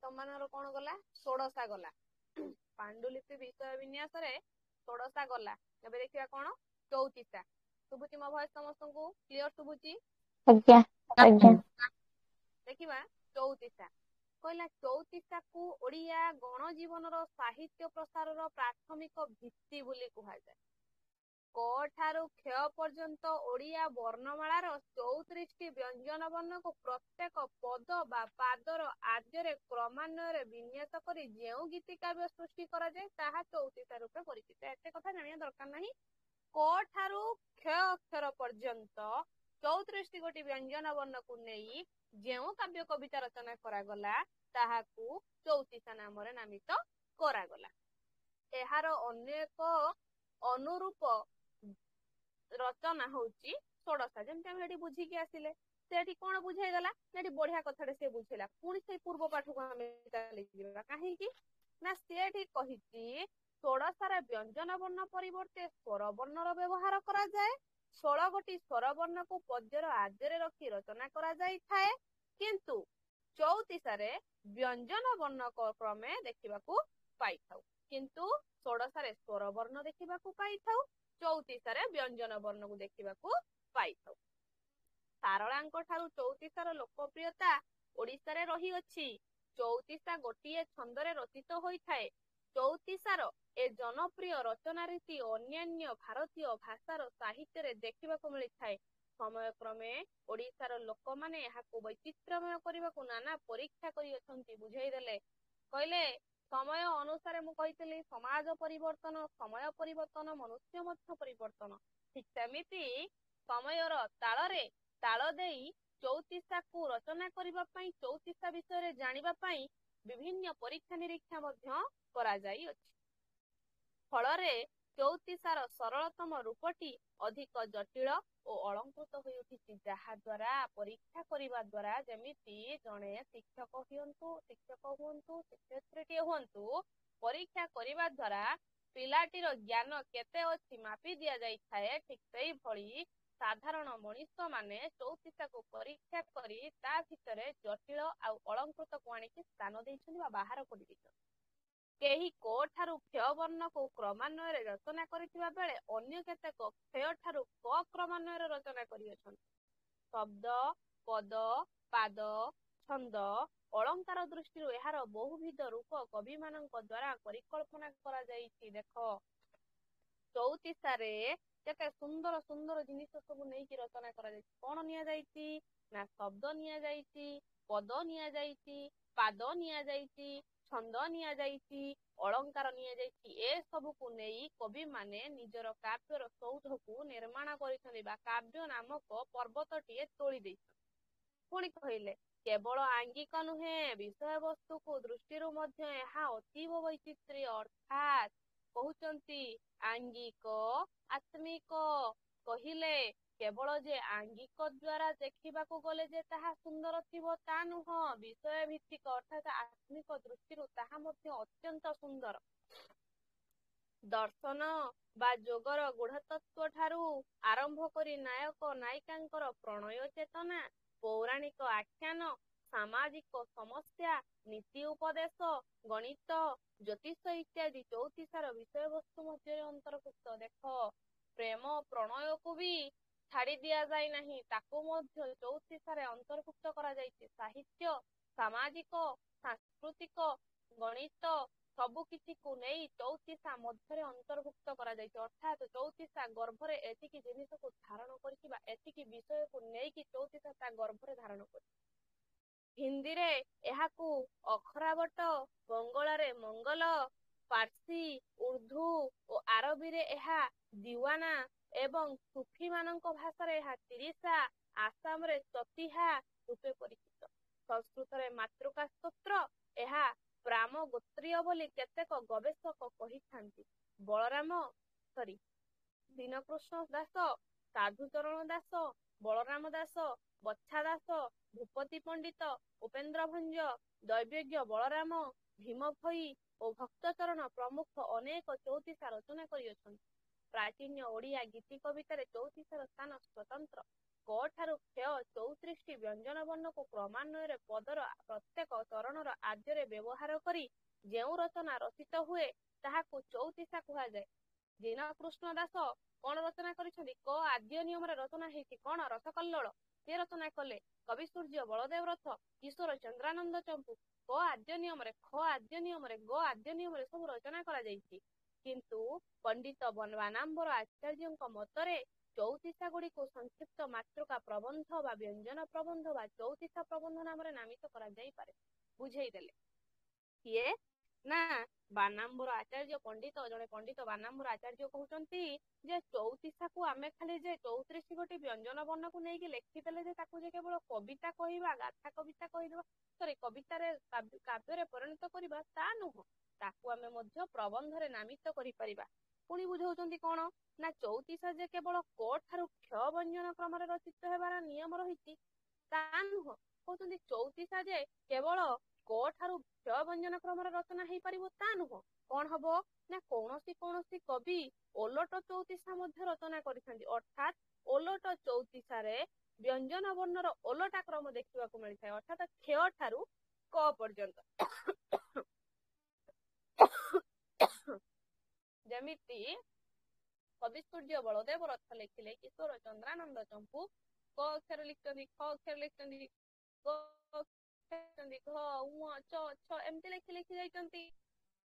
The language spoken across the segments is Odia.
ତମାନଙ୍କର କଣ ଗଲା? ଷୋଡଶା ଗଲା। ପାଣ୍ଡୁଲିପି ବିଷୟ ବିନ୍ୟାସରେ ଷୋଡଶା ଗଲା। ଏବେ ଦେଖିବା କଣ? ଚଉତିଶା। ଶୁଭୁଛି ମୋ ଭଏସ ସମସ୍ତଙ୍କୁ? କ୍ଲିୟର ଶୁଭୁଛି? ଆଜ୍ଞା ଆଜ୍ଞା। ଦେଖିବା ଚଉତିଶା। କହିଲା ଚଉତିଶାକୁ ଓଡ଼ିଆ ଗଣଜୀବନର ସାହିତ୍ୟ ପ୍ରସାରର ପ୍ରାଥମିକ ଭିତ୍ତି ବୋଲି କୁହାଯାଏ। କ ଠାରୁ କ୍ଷୟ ପର୍ଯ୍ୟନ୍ତ ଓଡ଼ିଆ ବର୍ଣ୍ଣମାଳାର 34ଟି ବ୍ୟଞ୍ଜନ ବର୍ଣ୍ଣକୁ ପ୍ରତ୍ୟେକ ପଦ ବା ପାଦର ଆଦ୍ୟରେ କ୍ରମାନ୍ୱୟରେ ବିନ୍ୟାସ କରି ଯେଉଁ ଗୀତିକାବ୍ୟ ସୃଷ୍ଟି କରାଯାଏ ତାହା ଚଉତିଶା ରୂପେ ପରିଚିତ। ଏତେ କଥା ଜାଣିବା ଦରକାର ନାହିଁ। କ ଠାରୁ କ୍ଷୟ ଅକ୍ଷର ପର୍ଯ୍ୟନ୍ତ 34ଟି ଗୋଟି ବ୍ୟଞ୍ଜନ ବର୍ଣ୍ଣକୁ ନେଇ ଯେଉଁ କାବ୍ୟ କବିତା ରଚନା କରାଗଲା ତାହାକୁ ଚଉତିଶା ନାମରେ ନାମିତ କରାଗଲା। ଏହାର ଅନ୍ୟ ଏକ ଅନୁରୂପ ରଚନା ହଉଛି ଷୋଡଶା। ଯେମିତି ଆମେ ଏଠି ବୁଝିକି ଆସିଲେ, ସେଠି କଣ ବୁଝେଇଗଲା? ସେଠି ବଢିଆ କଥାଟେ ସେ ବୁଝେଇଲା। ପୁଣି ସେଇ ପୂର୍ବ ପାଠକୁ ଆମେ ଚାଲିଯିବା। କାହିଁକି ନା ସେଠି କହିଛି ଷୋଡଶାରେ ବ୍ୟଞ୍ଜନ ବର୍ଣ୍ଣ ପରିବର୍ତ୍ତେ ସ୍ୱର ବର୍ଣ୍ଣର ବ୍ୟବହାର କରାଯାଏ। 16 ଗୋଟି ସ୍ୱର ବର୍ଣ୍ଣକୁ ପଦ୍ୟର ଆଦ୍ୟରେ ରଖି ରଚନା କରାଯାଇଥାଏ। କିନ୍ତୁ ଚଉତିଶାରେ ବ୍ୟଞ୍ଜନ ବର୍ଣ୍ଣ କ୍ରମେ ଦେଖିବାକୁ ପାଇଥାଉ। କିନ୍ତୁ ଷୋଡଶାରେ ସ୍ୱର ବର୍ଣ୍ଣ ଦେଖିବାକୁ ପାଇଥାଉ, ଚଉତିଶାରେ ବ୍ୟଞ୍ଜନ ବର୍ଣ୍ଣକୁ ଦେଖିବାକୁ ପାଇଥାଉ। ସାରଳାଙ୍କ ଠାରୁ ଚଉତିଶାର ଲୋକପ୍ରିୟତା ଓଡ଼ିଶାରେ ରହିଅଛି। ଚଉତିଶା ଗୋଟିଏ ଛନ୍ଦରେ ରଚିତ ହୋଇଥାଏ। ଚଉତିଶାର ଏ ଜନପ୍ରିୟ ରଚନା ରୀତି ଅନ୍ୟାନ୍ୟ ଭାରତୀୟ ଭାଷାର ସାହିତ୍ୟରେ ଦେଖିବାକୁ ମିଳିଥାଏ। ସମୟକ୍ରମେ ଓଡ଼ିଶାର ଲୋକମାନେ ଏହାକୁ ବୈଚିତ୍ର୍ୟମୟ କରିବାକୁ ନାନା ପରୀକ୍ଷା କରିଅଛନ୍ତି। ବୁଝେଇଦେଲେ। କହିଲେ ସମୟ ଅନୁସାରେ ମୁଁ କହିଥିଲି ସମାଜ ପରିବର୍ତ୍ତନ, ସମୟ ପରିବର୍ତ୍ତନ, ମନୁଷ୍ୟ ମଧ୍ୟ ପରିବର୍ତ୍ତନ। ଠିକ ସେମିତି ସମୟର ତାଳରେ ତାଳ ଦେଇ ଚଉତିଶାକୁ ରଚନା କରିବା ପାଇଁ, ଚଉତିଶା ବିଷୟରେ ଜାଣିବା ପାଇଁ ବିଭିନ୍ନ ପରୀକ୍ଷା ନିରୀକ୍ଷା ମଧ୍ୟ କରାଯାଇଅଛି। ଫଳରେ ଚଉତିଶାର ସରଳତମ ରୂପଟି ଅଧିକ ଜଟିଳ ଓ ଅଳଙ୍କୃତ ହୋଇ ଉଠିଛି, ଯାହା ଦ୍ୱାରା ପରୀକ୍ଷା କରିବା ଦ୍ୱାରା ଯେମିତି ଜଣେ ଶିକ୍ଷକ ହୁଅନ୍ତୁ, ଶିକ୍ଷୟିତ୍ରୀଟିଏ ହୁଅନ୍ତୁ, ପରୀକ୍ଷା କରିବା ଦ୍ୱାରା ପିଲାଟିର ଜ୍ଞାନ କେତେ ଅଛି ମାପି ଦିଆଯାଇଥାଏ। ଠିକ ସେଇଭଳି ସାଧାରଣ ମଣିଷ ମାନେ ଚଉତିଶାକୁ ପରୀକ୍ଷା କରି ତା ଭିତରେ ଜଟିଳ ଆଉ ଅଳଙ୍କୃତକୁ ଆଣିକି ସ୍ଥାନ ଦେଇଛନ୍ତି ବା ବାହାର କରିଦେଇଛନ୍ତି। କେହି କ ଠାରୁ କ୍ଷୟ ବର୍ଣ୍ଣକୁ କ୍ରମାନ୍ୱୟରେ ରଚନା କରିଥିବା ବେଳେ ଅନ୍ୟ କେତେକ କ୍ଷୟ ଠାରୁ କ କ୍ରମାନ୍ୱୟରେ ରଚନା କରିଅଛନ୍ତି। ଶବ୍ଦ, ପଦ, ପାଦ, ଛନ୍ଦ, ଅଳଙ୍କାର ଦୃଷ୍ଟିରୁ ଏହାର ବହୁବିଧ ରୂପ କବିମାନଙ୍କ ଦ୍ୱାରା ପରିକଳ୍ପନା କରାଯାଇଛି। ଦେଖ ଚଉତିଶାରେ କେତେ ସୁନ୍ଦର ସୁନ୍ଦର ଜିନିଷ ସବୁ ନେଇକି ରଚନା କରାଯାଇଛି। କଣ ନିଆଯାଇଛି? ନା ଶବ୍ଦ ନିଆଯାଇଛି, ପଦ ନିଆଯାଇଛି, ପାଦ ନିଆଯାଇଛି, ଛନ୍ଦ ନିଆଯାଇଛି, ଅଳଙ୍କାର ନିଆଯାଇଛି। ଏସବୁକୁ ନେଇ କବିମାନେ ନିଜର କାବ୍ୟର ସୌଧକୁ ନିର୍ମାଣ କରିଛନ୍ତି ବା କାବ୍ୟ ନାମକ ପର୍ବତଟିଏ ତୋଳି ଦେଇଛନ୍ତି। ପୁଣି କହିଲେ କେବଳ ଆଙ୍ଗିକ ନୁହେଁ, ବିଷୟବସ୍ତୁକୁ ଦୃଷ୍ଟିରୁ ମଧ୍ୟ ଏହା ଅତୀବ ବୈଚିତ୍ର୍ୟ। ଅର୍ଥାତ୍ କହୁଛନ୍ତି ଆଙ୍ଗିକ ଆତ୍ମିକ। କହିଲେ କେବଳ ଯେ ଆଙ୍ଗିକ ଦ୍ୱାରା ଦେଖିବାକୁ ଗଲେ ଯେ ତାହା ସୁନ୍ଦର ଥିବ ତା ନୁହଁ, ବିଷୟ ଭିତ୍ତିକ ଅର୍ଥାତ୍ ଆତ୍ମିକ ଦୃଷ୍ଟିରୁ ତାହା ମଧ୍ୟ ଅତ୍ୟନ୍ତ ସୁନ୍ଦର। ଦର୍ଶନ ବା ଯୋଗର ଗୂଢ଼ତତ୍ତ୍ୱ ଠାରୁ ଆରମ୍ଭ କରି ନାୟକ ନାୟିକାଙ୍କର ପ୍ରଣୟ ଚେତନା, ପୌରାଣିକ ଆଖ୍ୟାନ, ସାମାଜିକ ସମସ୍ୟା, ନୀତି ଉପଦେଶ, ଗଣିତ, ଜ୍ୟୋତିଷ ଇତ୍ୟାଦି ଚଉତିଶାର ବିଷୟବସ୍ତୁ ମଧ୍ୟରେ ଅନ୍ତର୍ଭୁକ୍ତ। ଦେଖ ପ୍ରେମ ପ୍ରଣୟକୁ ବି ଛାଡ଼ି ଦିଆଯାଇ ନାହିଁ, ତାକୁ ମଧ୍ୟ ଚଉତିଶାରେ ଅନ୍ତର୍ଭୁକ୍ତ କରାଯାଇଛି। ସାହିତ୍ୟ, ସାମାଜିକ, ସାଂସ୍କୃତିକ, ଗଣିତ ସବୁ କିଛିକୁ ନେଇ ଚଉତିଶା ମଧ୍ୟରେ ଅନ୍ତର୍ଭୁକ୍ତ କରାଯାଇଛି। ଅର୍ଥାତ୍ ଚଉତିଶା ଗର୍ଭରେ ଏତିକି ଜିନିଷକୁ ଧାରଣ କରିଛି ବା ଏତିକି ବିଷୟକୁ ନେଇକି ଚଉତିଶା ତା ଗର୍ଭରେ ଧାରଣ କରିଛି। ହିନ୍ଦୀରେ ଏହାକୁ ଅଖରାବଟ, ବଙ୍ଗଳାରେ ମଙ୍ଗଲ, ପାର୍ସୀ, ଉର୍ଦ୍ଦୁ ଓ ଆରବୀରେ ଏହା ଦିୱାନା ଏବଂ ସୁଫିମାନଙ୍କ ଭାଷାରେ ଏହା ତିରିଶା, ଆସାମରେ ଚତିହା ରୂପେ ପରିଚିତ। ସଂସ୍କୃତରେ ମାତୃକା ସ୍ତୋତ୍ର, ଏହା ପ୍ରାମ ଗୋତ୍ରୀୟ ବୋଲି କେତେକ ଗବେଷକ କହିଥାନ୍ତି। ଦୀନକୃଷ୍ଣ ଦାସ, ସାଧୁଚରଣ ଦାସ, ବଳରାମ ଦାସ, ବଚ୍ଛା ଦାସ, ଭୂପତି ପଣ୍ଡିତ, ଉପେନ୍ଦ୍ର ଭଞ୍ଜ, ଦୈବଜ୍ଞ ବଳରାମ, ଭୀମ ଭୋଇ ଓ ଭକ୍ତଚରଣ ପ୍ରମୁଖ ଅନେକ ଚଉତିଶା ରଚନା କରିଅଛନ୍ତି। ପ୍ରାଚୀନ ଓଡ଼ିଆ ଗୀତି କବିତାରେ ଚଉତିଶାର ସ୍ଥାନ ସ୍ୱତନ୍ତ୍ର। କ ଠାରୁ କ୍ଷୟ 34ଟି ବ୍ୟଞ୍ଜନ ବର୍ଣ୍ଣକୁ କ୍ରମାନ୍ୱୟରେ ପଦର ପ୍ରତ୍ୟେକ ଚରଣର ଆଦ୍ୟରେ ବ୍ୟବହାର କରି ଯେଉଁ ରଚନା ରଚିତ ହୁଏ ତାହାକୁ ଚଉତିଶା କୁହାଯାଏ। ଦୀନକୃଷ୍ଣ ଦାସ କଣ ରଚନା କରିଛନ୍ତି? କ ଆଦ୍ୟ ନିୟମରେ ରଚନା ହେଇଛି କଣ? ରସକଲ୍ଲୋଳ। ସେ ରଚନା କଲେ। କବି ସୂର୍ଯ୍ୟ ବଳଦେବ ରଥ, କିଶୋର ଚନ୍ଦ୍ରାନନ୍ଦ ଚମ୍ପୁ କ ଆଦ୍ୟ ନିୟମରେ, ଖ ଆଦ୍ୟ ନିୟମରେ, ଗ ଆଦ୍ୟ ନିୟମରେ ସବୁ ରଚନା କରାଯାଇଛି। କିନ୍ତୁ ପଣ୍ଡିତ ବାନାମ୍ବର ଆଚାର୍ଯ୍ୟଙ୍କ ମତରେ ଚଉତିଶା ଗୁଡିକୁ ସଂକ୍ଷିପ୍ତ ମାତୃକା ପ୍ରବନ୍ଧ ବା ବ୍ୟଞ୍ଜନ ପ୍ରବନ୍ଧ ବା ଚଉତିଶା ପ୍ରବନ୍ଧ ନାମରେ ନାମିତ କରାଯାଇପାରେ। ବୁଝେଇଦେଲେ। କିଏ ନା ବାନାମ୍ବର ଆଚାର୍ଯ୍ୟ ପଣ୍ଡିତ, ଜଣେ ପଣ୍ଡିତ ବାନାମ୍ବର ଆଚାର୍ଯ୍ୟ କହୁଛନ୍ତି ଯେ ଚଉତିଶାକୁ ଆମେ ଖାଲି ଯେ 34 ଗୋଟି ବ୍ୟଞ୍ଜନ ବର୍ଣ୍ଣକୁ ନେଇକି ଲେଖିଦେଲେ ଯେ ତାକୁ ଯେ କେବଳ କବିତା କହିବା, ଗାଥା କବିତା କହିଦେବା, କବିତାରେ କାବ୍ୟରେ ପରିଣତ କରିବା ତା ନୁହଁ, ତାକୁ ଆମେ ମଧ୍ୟ ପ୍ରବନ୍ଧରେ ନାମିତ କରିପାରିବା। ପୁଣି ବୁଝାଉଛନ୍ତି କଣ ନା ଚଉତିଶା ଯେ କେବଳ କ ଠାରୁ କ୍ଷ ବ୍ୟଞ୍ଜନ କ୍ରମରେ ରଚିତ ହେବାର ନିୟମ ରହିଛି ତା ନୁହଁ। କହୁଛନ୍ତି ଚଉତିଶା ଯେ କେବଳ କ ଠାରୁ କ୍ଷ ବ୍ୟଞ୍ଜନ କ୍ରମରେ ରଚନା ହେଇପାରିବ ତା ନୁହଁ। କଣ ହବ ନା କୌଣସି କବି ଓଲଟ ଚଉତିଶା ମଧ୍ୟ ରଚନା କରିଥାନ୍ତି। ଅର୍ଥାତ୍ ଓଲଟ ଚଉତିଶାରେ ବ୍ୟଞ୍ଜନ ବର୍ଣ୍ଣର ଓଲଟା କ୍ରମ ଦେଖିବାକୁ ମିଳିଥାଏ। ଅର୍ଥାତ୍ କ୍ଷୟ ଠାରୁ କ ପର୍ଯ୍ୟନ୍ତ। ଯେମିତି କବି ସୂର୍ଯ୍ୟ ବଳଦେବ ରଥ ଲେଖିଲେ, କିଶୋର ଚନ୍ଦ୍ରାନନ୍ଦ ଚମ୍ପୁ କ ଅକ୍ଷର ଲେଖିଛନ୍ତି, ଖ ଅକ୍ଷର ଲେଖିଛନ୍ତି, ଗ ଲେଖିଛନ୍ତି, ଘ ଉଁ ଚ ଛ ଏମିତି ଲେଖି ଯାଇଛନ୍ତି।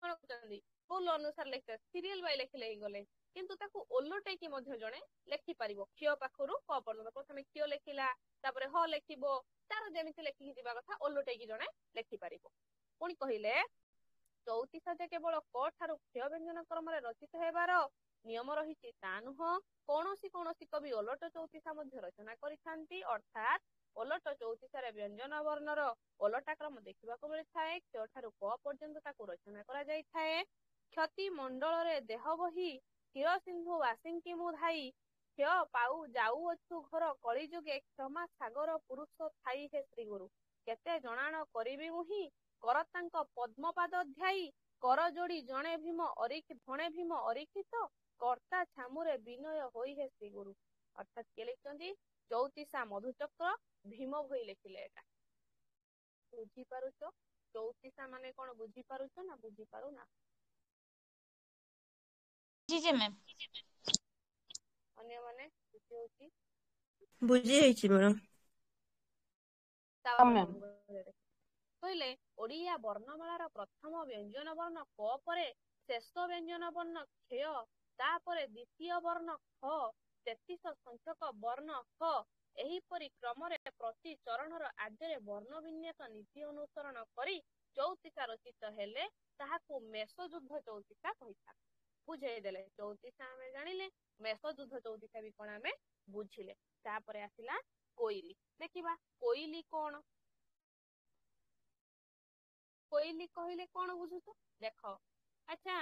କଣ କରୁଛନ୍ତି? ଭୁଲ ଅନୁସାରେ ଲେଖିଛନ୍ତି, ସିରିଏଲ ବାଇ ଲେଖି ଗଲେ। କିନ୍ତୁ ତାକୁ ଓଲଟେଇକି ମଧ୍ୟ ଜଣେ ଲେଖିପାରିବ। କ୍ଷୟ ପାଖରୁ କ ପର୍ଯ୍ୟନ୍ତ। ପ୍ରଥମେ କ୍ଷୟ ଲେଖିଲା, ତାପରେ ହ ଲେଖିବ, ତାର ଯେମିତି ଲେଖିକି ଯିବା କଥା ଓଲଟେଇକି ଜଣେ ଲେଖିପାରିବ। ପୁଣି କହିଲେ ଚଉତିଶା ଯେ କେବଳ କ ଠାରୁ କ୍ଷୟ ବ୍ୟଞ୍ଜନ କ୍ରମରେ ରଚିତ ହେବାର ନିୟମ ରହିଛି ତା ନୁହଁ। କୌଣସି କବି ଓଲଟ ଚଉତିଶା ମଧ୍ୟ ରଚନା କରିଥାନ୍ତି। ଅର୍ଥାତ୍ ଓଲଟ ଚଉତିଶାରେ ବ୍ୟଞ୍ଜନ ବର୍ଣ୍ଣର ଓଲଟା କ୍ରମ ଦେଖିବାକୁ ମିଳିଥାଏ। କ୍ଷୟ ଠାରୁ କ ପର୍ଯ୍ୟନ୍ତ ତାକୁ ରଚନା କରାଯାଇଥାଏ। କ୍ଷତି ମଣ୍ଡଳରେ ଦେହ ବହି, କ୍ଷୀର ସିନ୍ଧୁ ବାସିଙ୍କି ମୁଁ ଧାଇ, କ୍ଷୟ ପାଉ ଯାଉଅଛୁ ଘର କଳିଯୁଗେ, କ୍ଷମା ସାଗର ପୁରୁଷ ଥାଇ ହେ ଶ୍ରୀଗୁରୁ। କେତେ ଜଣାଣ କରିବି ମୁହିଁ, କରତାଙ୍କ ପଦ୍ମପାଦ ଧ୍ୟାଇ, କର ଯୋଡ଼ି ଜଣେ ଭୀମ ଅରିକ୍ଷିତ, କର୍ତ୍ତା ଛାମୁରେ ବିନୟ ହୋଇ ହେ ଶ୍ରୀଗୁରୁ। ଅର୍ଥାତ୍ କିଏ ଲେଖିଛନ୍ତି? ଚଉତିଶା ମଧୁଚକ୍ର ଭୀମ ଭୋଇ ଲେଖିଲେ। ଏଟା ବୁଝିପାରୁଛ? ଚଉତିଶା ମାନେ କଣ ବୁଝିପାରୁଛ ନା ବୁଝିପାରୁନା? ଅନ୍ୟମାନେ ବୁଝି ହଉଛି? ବୁଝି ହେଇଛି ମ୍ୟାଡାମ। କହିଲେ ଓଡିଆ ବର୍ଣ୍ଣମାଳାର ପ୍ରଥମ ବ୍ୟଞ୍ଜନ ବର୍ଣ୍ଣ କ ପରେ ଶେଷ ବ୍ୟଞ୍ଜନ ବର୍ଣ୍ଣ କ୍ଷୟ, ତାପରେ ଦ୍ୱିତୀୟ ବର୍ଣ୍ଣ ଖ, 33 ସଂଖ୍ୟକ ବର୍ଣ୍ଣ ହ। ଏହିପରି କ୍ରମରେ ପ୍ରତି ଚରଣର ଆଦ୍ୟରେ ବର୍ଣ୍ଣ ବିନ୍ୟାସ ନୀତି ଅନୁସରଣ କରି ଚଉତିଶା ରଚିତ ହେଲେ ତାହାକୁ ମେଷଯୁଦ୍ଧ ଚଉତିଶା କହିଥାନ୍ତି। ବୁଝେଇଦେଲେ। ଚଉତିଶା ଆମେ ଜାଣିଲେ, ମେଷଯୁଦ୍ଧ ଚଉତିଶା ବି କଣ ଆମେ ବୁଝିଲେ। ତାପରେ ଆସିଲା କୋଇଲି। ଦେଖିବା କୋଇଲି କଣ? କୋଇଲି କହିଲେ କଣ ବୁଝୁଛ? ଦେଖ, ଆଚ୍ଛା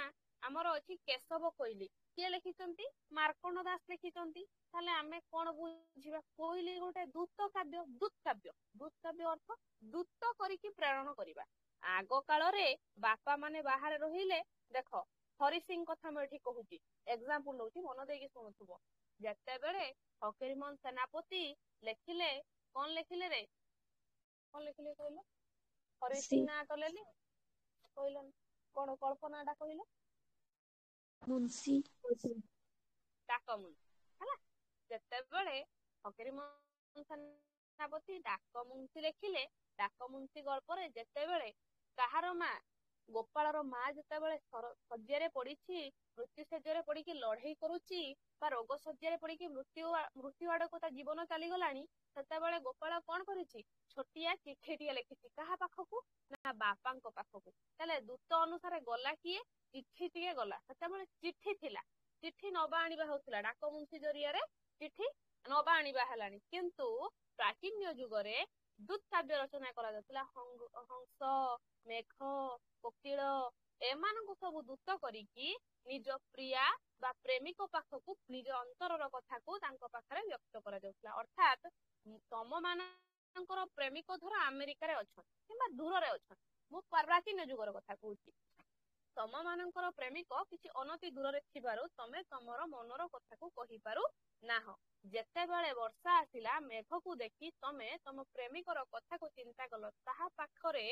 ଆମର ଅଛି କେଶବ କୋଇଲି। କିଏ ଲେଖିଛନ୍ତି? ମାର୍କଣ୍ଡ ଦାସ ଲେଖିଛନ୍ତି। ତାହେଲେ ଆମେ କଣ ବୁଝିବା? କୋଇଲି ଗୋଟେ ଦୂତ କାବ୍ୟ। ଦୂତ ଅର୍ଥ ଦୂତ କରିକି ପ୍ରେରଣ କରିବା। ଆଗ କାଳରେ ବାପା ମାନେ ବାହାରେ ରହିଲେ, ଦେଖ ହରି ସିଂ କଥା ମୁଁ ଏଠି କହୁଛି, ଏକ୍ସାମ୍ପଲ ନଉଛି, ମନ ଦେଇକି ଶୁଣୁଥିବ। ଯେତେବେଳେ ଫକୀରମୋହନ ସେନାପତି ଲେଖିଲେ, କଣ ଲେଖିଲେ ରେ? କଣ ଲେଖିଲେ କହିଲ? ହରି ସିଂ ନାଁ କଲେନି କହିଲ, କଣ କଳ୍ପନା ଟା କହିଲ? ମୁନ୍ସି ଡାକମୁନ୍ସି ହେଲା। ଯେତେବେଳେ ଫକୀରମୋହନ ସେନାପତି ଡାକମୁନ୍ସି ଲେଖିଲେ, ଡାକମୁନ୍ସି ଗଳ୍ପରେ ଯେତେବେଳେ କାହାର ମା, ଗୋପାଳର ମା ଯେତେବେଳେ ଶଯ୍ୟାରେ ପଡିଛି, ମୃତ୍ୟୁ ଶଯ୍ୟାରେ ପଡିକି ଲଢେଇ କରୁଛି ବା ରୋଗ ଶଯ୍ୟାରେ ପଡିକି ମୃତ୍ୟୁ ଆଡକୁ ତା ଜୀବନ ଚାଲିଗଲାଣି, ସେତେବେଳେ ଗୋପାଳ କଣ କରିଛି? ଛୋଟିଆ ଚିଠିଟିଏ ଲେଖିଛି। କାହା ପାଖକୁ? ନା ବାପାଙ୍କ ପାଖକୁ। ତାହେଲେ ଦୂତ ଅନୁସାରେ ଗଲା କିଏ? ଚିଠିଟିଏ ଗଲା। ସେତେବେଳେ ଚିଠି ଥିଲା, ଚିଠି ନବା ଆଣିବା ହଉଥିଲା। ଡାକମୁନ୍ସି ଜରିଆରେ ଚିଠି ନବା ଆଣିବା ହେଲାଣି। କିନ୍ତୁ ପ୍ରାଚୀନ ଯୁଗରେ ଦୂତ କାବ୍ୟ ରଚନା କରାଯାଉଥିଲା। ହଂସ, ମେଘ, କୋକିଳ ଏମାନଙ୍କୁ ସବୁ ଦୂତ କରିକି ନିଜ ପ୍ରିୟା ବା ପ୍ରେମିକ ପାଖକୁ ନିଜ ଅନ୍ତରର କଥାକୁ ତାଙ୍କ ପାଖରେ ବ୍ୟକ୍ତ କରାଯାଉଥିଲା। ଅର୍ଥାତ୍ ତମ ମାନଙ୍କର ପ୍ରେମିକ ଧର ଆମେରିକାରେ ଅଛନ୍ତି କିମ୍ବା ଦୂରରେ ଅଛନ୍ତି, ମୁଁ ପ୍ରାଚୀନ ଯୁଗର କଥା କହୁଛି। ତମ ମାନଙ୍କର ପ୍ରେମିକ କିଛି ଅନତି ଦୂରରେ ଥିବାରୁ ତମେ ତମର ମନର କଥାକୁ କହିପାରୁ ନାହ ଯେତେବେଳେ ବର୍ଷା ଆସିଲା ମେଘକୁ ଦେଖି ତମେ ତମ ପ୍ରେମିକର କଥାକୁ ଚିନ୍ତା କଲ, ତାହା ପାଖରେ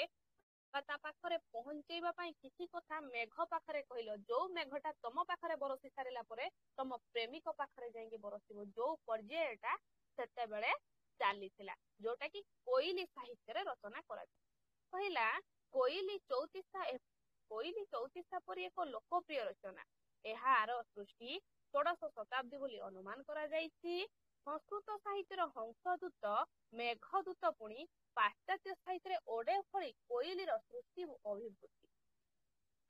ବା ତା ପାଖରେ ପହଞ୍ଚେଇବା ପାଇଁ କିଛି କଥା ମେଘ ପାଖରେ କହିଲ, ଯୋଉ ମେଘଟା ତମ ପାଖରେ ବରସି ସାରିଲା ପରେ ତମ ପ୍ରେମିକ ପାଖରେ ଯାଇକି ବରସିବ, ଯୋଉ ପର୍ଯ୍ୟାୟଟା ସେତେବେଳେ ଚାଲିଥିଲା, ଯୋଉଟା କି କୋଇଲି ସାହିତ୍ୟରେ ରଚନା କରାଯାଏ। କହିଲା କୋଇଲି ଚଉତିଶା ପରି ଏକ ଲୋକପ୍ରିୟ ରଚନା। ଏହାର ସୃଷ୍ଟି ଷୋଡଶ ଶତାବ୍ଦୀ ବୋଲି ଅନୁମାନ କରାଯାଇଛି। ସଂସ୍କୃତ ସାହିତ୍ୟର ହଂସଦୂତ, ମେଘଦୂତ, ପୁଣି ପାଶ୍ଚାତ୍ୟ ସାହିତ୍ୟରେ ଓଡେ ଭଳି କୋଇଲିର ସୃଷ୍ଟି ଅଭିବୃଦ୍ଧି।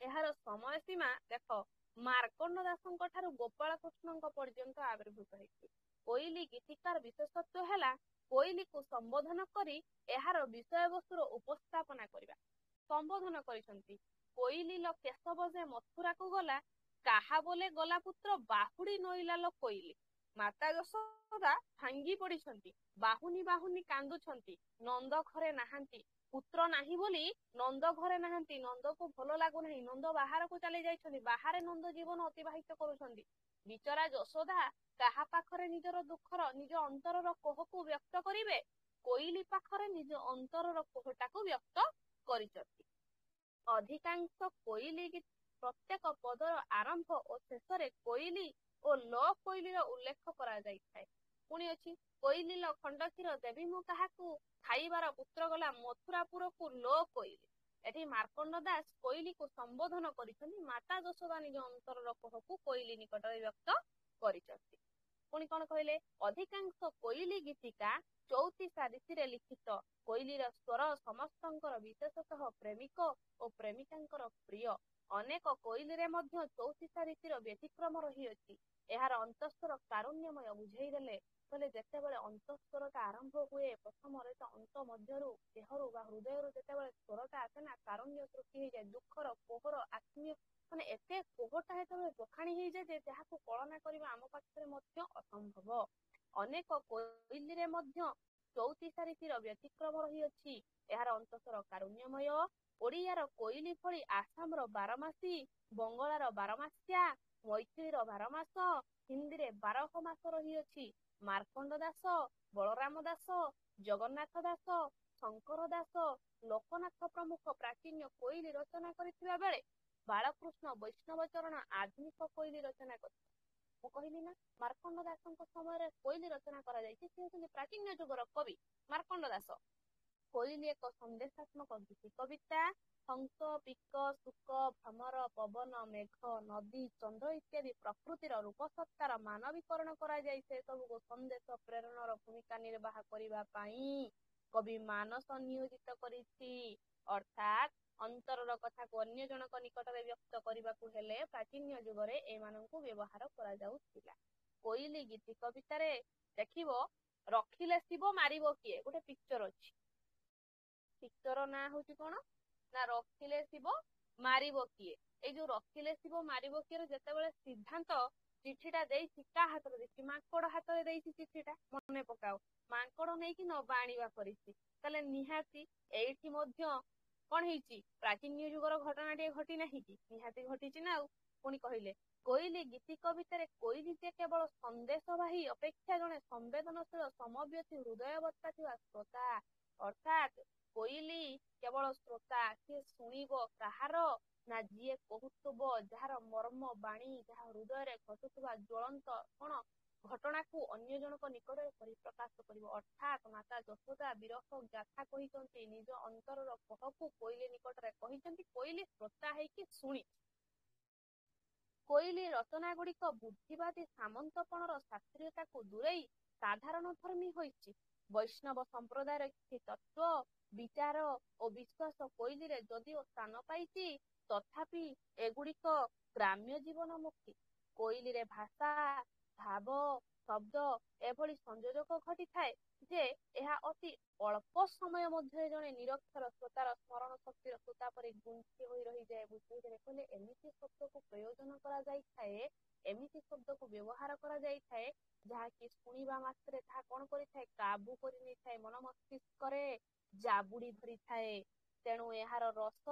ଏହାର ସମୟ ସୀମା ଦେଖ, ମାର୍କଣ୍ଡ ଦାସଙ୍କ ଠାରୁ ଗୋପାଳ କୃଷ୍ଣଙ୍କ ପର୍ଯ୍ୟନ୍ତ ଆବିର୍ଭୂତ ହେଇଛି। କୋଇଲି ଗୀତିକାର ବିଶେଷତ୍ୱ ହେଲା କୋଇଲିକୁ ସମ୍ବୋଧନ କରି ଏହାର ବିଷୟବସ୍ତୁର ଉପସ୍ଥାପନା କରିବା। ସମ୍ବୋଧନ କରିଛନ୍ତି, କୋଇଲି ଲ କେଶବ ଯେ ମଥୁରାକୁ ଗଲା, କାହା ବୋଲେ ଗଲା ପୁତ୍ର ବାହୁଡି ନଇଲା ଲ କୋଇଲି। ମାତା ଯଶୋଦା ଭାଙ୍ଗି ପଡିଛନ୍ତି, ବାହୁନି ବାହୁନି କାନ୍ଦୁଛନ୍ତି, ନନ୍ଦ ଘରେ ନାହାନ୍ତି। ପୁତ୍ର ନାହିଁ ବୋଲି ନନ୍ଦ ଘରେ ନାହାନ୍ତି, ନନ୍ଦକୁ ଭଲ ଲାଗୁନାହିଁ, ନନ୍ଦ ବାହାରକୁ ଚାଲି ଯାଇଛନ୍ତି, ବାହାରେ ନନ୍ଦ ଜୀବନ ଅତିବାହିତ କରୁଛନ୍ତି। ବିଚରା ଯଶୋଦା କାହା ପାଖରେ ନିଜର ଦୁଃଖର, ନିଜ ଅନ୍ତରର କୋହକୁ ବ୍ୟକ୍ତ କରିବେ? କୋଇଲି ପାଖରେ ନିଜ ଅନ୍ତରର କୋହଟାକୁ ବ୍ୟକ୍ତ କରିଛନ୍ତି। ଅଧିକାଂଶ କୋଇଲି ପ୍ରତ୍ୟେକ ପଦର ଆରମ୍ଭ ଓ ଶେଷରେ କୋଇଲି ଓ ଲ କୋଇଲିର ଉଲ୍ଲେଖ କରାଯାଇଥାଏ। ପୁଣି ଅଛି, କୋଇଲି ଲ ଖଣ୍ଡ କ୍ଷୀର ଦେବି ମୁଁ କାହାକୁ, ଖାଇବାର ପୁତ୍ର ଗଲା ମଥୁରାପୁରକୁ ଲ କୋଇଲି। ଏଠି ମାର୍କଣ୍ଡ ଦାସ କୋଇଲିକୁ ସମ୍ବୋଧନ କରିଛନ୍ତି, ମାତା ଯଶୋଦା ନିଜ ଅନ୍ତରର କୋହକୁ କୋଇଲି ନିକଟରେ ବ୍ୟକ୍ତ କରିଛନ୍ତି। ପୁଣି କଣ କହିଲେ, ଅଧିକାଂଶ କୋଇଲି ଗୀତିକା ଚଉତିଶା ରୀତିରେ ଲିଖିତ। କୋଇଲିର ସ୍ୱର ସମସ୍ତଙ୍କର, ବିଶେଷତଃ ପ୍ରେମିକ ଓ ପ୍ରେମିକାଙ୍କର ପ୍ରିୟ। ଅନେକ କୋଇଲିରେ ମଧ୍ୟ ଚଉତିଶା ରୀତିର ବ୍ୟତିକ୍ରମ ରହିଅଛି। ଏହାର ଅନ୍ତଃସ୍ୱର କାରୁଣ୍ୟମୟ। ବୁଝେଇ ଦେଲେ, କହିଲେ ଯେତେବେଳେ ଅନ୍ତଃସ୍ୱରଟା ଆରମ୍ଭ ହୁଏ, ପ୍ରଥମରେ ତ ଅନ୍ତ ମଧ୍ୟରୁ, ଦେହରୁ ବା ହୃଦୟରୁ ଯେତେବେଳେ ସ୍ୱରଟା ଆସେ ନା, କାରୁଣ୍ୟ ସୃଷ୍ଟି ହେଇଯାଏ, ଦୁଃଖର କୋହର, ଆତ୍ମୀୟ ମାନେ ଏତେ କୋହଟା ଯେତେବେଳେ ବଖାଣି ହେଇଯାଏ ଯେ ଯାହାକୁ କଳନା କରିବା ଆମ ପାଖରେ ମଧ୍ୟ ଅସମ୍ଭବ। ଅନେକ କୋଇଲିରେ ମଧ୍ୟ ଚଉତିଶା ରୀତିର ବ୍ୟତିକ୍ରମ ରହିଅଛି। ଏହାର ଅନ୍ତଃସ୍ୱର କାରୁଣ୍ୟମୟ। ଓଡ଼ିଆର କୋଇଲି ଭଳି ଆସାମର ବାରମାସୀ, ବଙ୍ଗଳାର ବାରମାସ୍ୟା, ମୈଥିଳୀର ବାରମାସ, ହିନ୍ଦୀରେ 12 ମାସ ରହିଅଛି। ମାର୍କଣ୍ଡ ଦାସ, ବଳରାମ ଦାସ, ଜଗନ୍ନାଥ ଦାସ, ଶଙ୍କର ଦାସ, ଲୋକନାଥ ପ୍ରମୁଖ ପ୍ରାଚୀନ କୋଇଲି ରଚନା କରିଥିବା ବେଳେ ବାଳକୃଷ୍ଣ ବୈଷ୍ଣବ ଚରଣ ଆଧୁନିକ କୋଇଲି ରଚନା କରିଥିଲେ। ମୁଁ କହିଲି ନା, ମାର୍କଣ୍ଡ ଦାସଙ୍କ ସମୟରେ କୋଇଲି ରଚନା କରାଯାଇଛି। ସେ ହେଉଛନ୍ତି ପ୍ରାଚୀନ ଯୁଗର କବି ମାର୍କଣ୍ଡ ଦାସ। କୋଇଲି ଏକ ସନ୍ଦେଶାତ୍ମକ ଗୀତି କବିତା। ହଂସ, ପିକ, ଶୁକ, ଭ୍ରମର, ପବନ, ମେଘ, ନଦୀ, ଚନ୍ଦ୍ର ଇତ୍ୟାଦି ପ୍ରକୃତିର ରୂପସତ୍ତାର ମାନବୀକରଣ କରାଯାଇ ସେ ସବୁକୁ ସନ୍ଦେଶ ପ୍ରେରଣର ଭୂମିକା ନିର୍ବାହ କରିବା ପାଇଁ କବି ମାନସ ନିୟୋଜିତ କରିଛି। ଅର୍ଥାତ୍ ଅନ୍ତରର କଥାକୁ ଅନ୍ୟ ଜଣଙ୍କ ନିକଟରେ ବ୍ୟକ୍ତ କରିବାକୁ ହେଲେ ପ୍ରାଚୀନ ଯୁଗରେ ଏମାନଙ୍କୁ ବ୍ୟବହାର କରାଯାଉଥିଲା। କୋଇଲି ଗୀତି କବିତାରେ ଦେଖିବ, ରଖିଲେ ଶିବ ମାରିବ କିଏ, ଗୋଟେ ପିକ୍ଚର ଅଛି। ପିକ୍ଚର ନାଁ ହଉଛି କଣ ନା, ରଖିଲେ ଶିବ ମାରିବ କିଏ। ଏଇ ଯୋଉ ରଖିଲେ ଶିବ ମାରିବ କିଏ ଯେତେବେଳେ ସିଦ୍ଧାନ୍ତ ଚିଠିଟା ଦେଇଛି, କାହା ହାତରେ ଦେଇଛି? ମାଙ୍କଡ ହାତରେ ଦେଇଛି ଚିଠିଟା। ମନେ ପକାଅ, ମାଙ୍କଡ ନେଇକି ନବା ଆଣିବା କରିଛି। ତାହେଲେ ନିହାତି ଏଇଠି ମଧ୍ୟ କଣ ହେଇଛି, ପ୍ରାଚୀନ ଯୁଗର ଘଟଣା ଟିକେ ଘଟି ନାହିଁ କି? ନିହାତି ଘଟିଛି ନା। ଆଉ ପୁଣି କହିଲେ, କୋଇଲି ଗୀତି କବିତାରେ କୋଇଲି ଯେ କେବଳ ସନ୍ଦେଶବାହୀ ଅପେକ୍ଷା ଜଣେ ସମ୍ବେଦନଶୀଳ, ସମବ୍ୟଥୀ, ହୃଦୟବତ୍ତା ଥିବା ଶ୍ରୋତା। ଅର୍ଥାତ୍ କୋଇଲି କେବଳ ଶ୍ରୋତା। ସିଏ ଶୁଣିବ କାହାର ନା, ଯିଏ କହୁଥିବ, ଯାହାର ମର୍ମ ବାଣୀ, ଯାହା ହୃଦୟରେ ଘଟୁଥିବା ଜ୍ୱଳନ୍ତ କଣ ଘଟଣାକୁ ଅନ୍ୟ ଜଣଙ୍କ ନିକଟରେ ପରିପ୍ରକାଶ କରିବ। ଅର୍ଥାତ୍ ମାତା ଯଶୋଦା ବିରହ ଗାଥା କହିଛନ୍ତି, ନିଜ ଅନ୍ତରର କୋହକୁ କୋଇଲି ନିକଟରେ କହିଛନ୍ତି। କୋଇଲି ଶ୍ରୋତା ହେଇକି ଶୁଣିଛି। କୋଇଲି ରଚନା ଗୁଡିକ ବୁଦ୍ଧିବାଦୀ ସାମନ୍ତପଣର ଶାସ୍ତ୍ରୀୟତାକୁ ଦୂରେଇ ସାଧାରଣ ଧର୍ମୀ ହୋଇଛି। ବୈଷ୍ଣବ ସମ୍ପ୍ରଦାୟର କିଛି ତତ୍ତ୍ୱ, ବିଚାର ଓ ବିଶ୍ୱାସ କୋଇଲିରେ ଯଦିଓ ସ୍ଥାନ ପାଇଛି, ତଥାପି ଏଗୁଡିକ ଗ୍ରାମ୍ୟ ଜୀବନମୁଖୀ। କୋଇଲିରେ ଭାଷା, ଭାବ, ଶବ୍ଦ ଏଭଳି ସଂଯୋଜକ ଘଟିଥାଏ ଯେ ଏହା ଅତି ଅଳ୍ପ ସମୟ ମଧ୍ୟରେ ଜଣେ ନିରକ୍ଷର ଶ୍ରୋତାର ସ୍ମରଣ ଶକ୍ତିର ସୂତା ପରି ଗୁନ୍ଥି ହୋଇ ରହିଯାଏ। ବୁଝେଇଦେଲେ, କହିଲେ ଏମିତି ଶବ୍ଦକୁ ପ୍ରୟୋଜନ କରାଯାଇଥାଏ, ଏମିତି ଶବ୍ଦକୁ ବ୍ୟବହାର କରାଯାଇଥାଏ, ଯାହାକି ଶୁଣିବା ମାତ୍ରେ ତାହା କଣ କରିଥାଏ, କାବୁ କରି ନେଇଥାଏ, ମନ ମସ୍ତିଷ୍କରେ ଜାବୁଡି ଧରିଥାଏ। ତେଣୁ ଏହାର ରସ